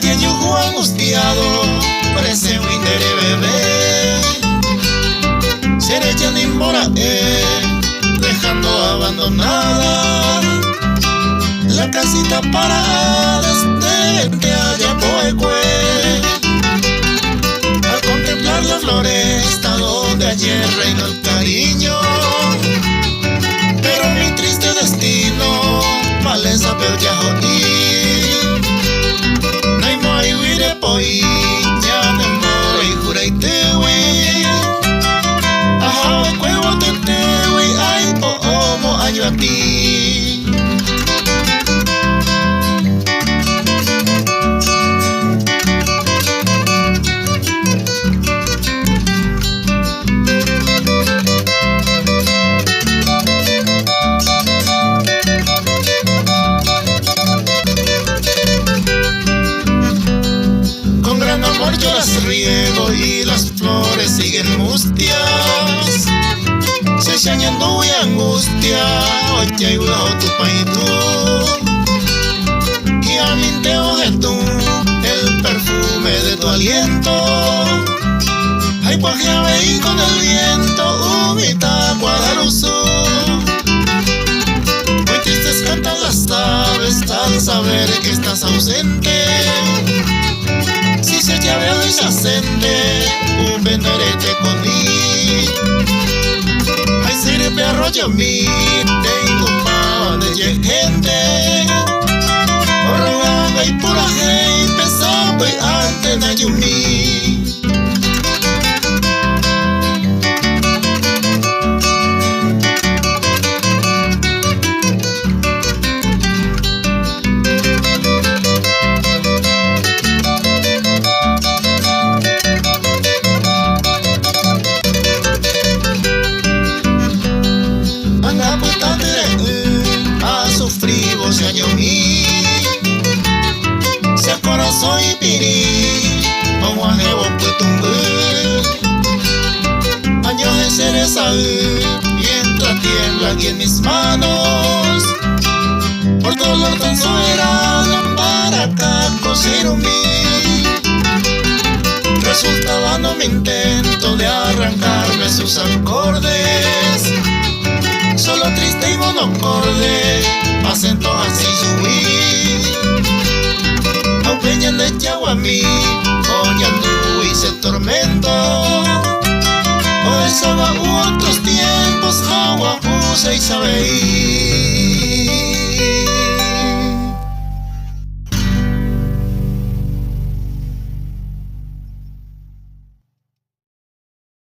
Ayer yo angustiado por ese winter bebé. Seré ya ni mora, dejando abandonada la casita para desde allá poecue. Al contemplar la floresta donde ayer reinó el cariño, pero mi triste destino maleza pero ya jodí. Naimo ay huire poi ya ne moro y jura y te we. Ajá we cuevo te we ay po omo ayo a ti. Yo las riego y las flores siguen mustias. Se chañando y angustia, oye y tu paito. Y a mí te oje tú el perfume de tu aliento. Ay, pajeame y con el viento, humita guadaluzo. Muy tristes cantan las aves al saber que estás ausente. Si se llave hoy se ascende, un venerete conmigo. Ay, sirve arroyo mi, tengo pa' de gente. Orroganga y pura gente, pesado y ante Nayumi. Se año mi, se corazón y piri, como ajevo putumbu. Años de cereza, mientras tiembla aquí en mis manos, por dolor tan soberano para acá coser un mí. Resultaba no mi intento de arrancarme sus acordes, solo triste y monocorde, acento así subí. Aupeñan de Yaguamí, oñando y se tormento. O esa va otros tiempos, agua puse y sabe.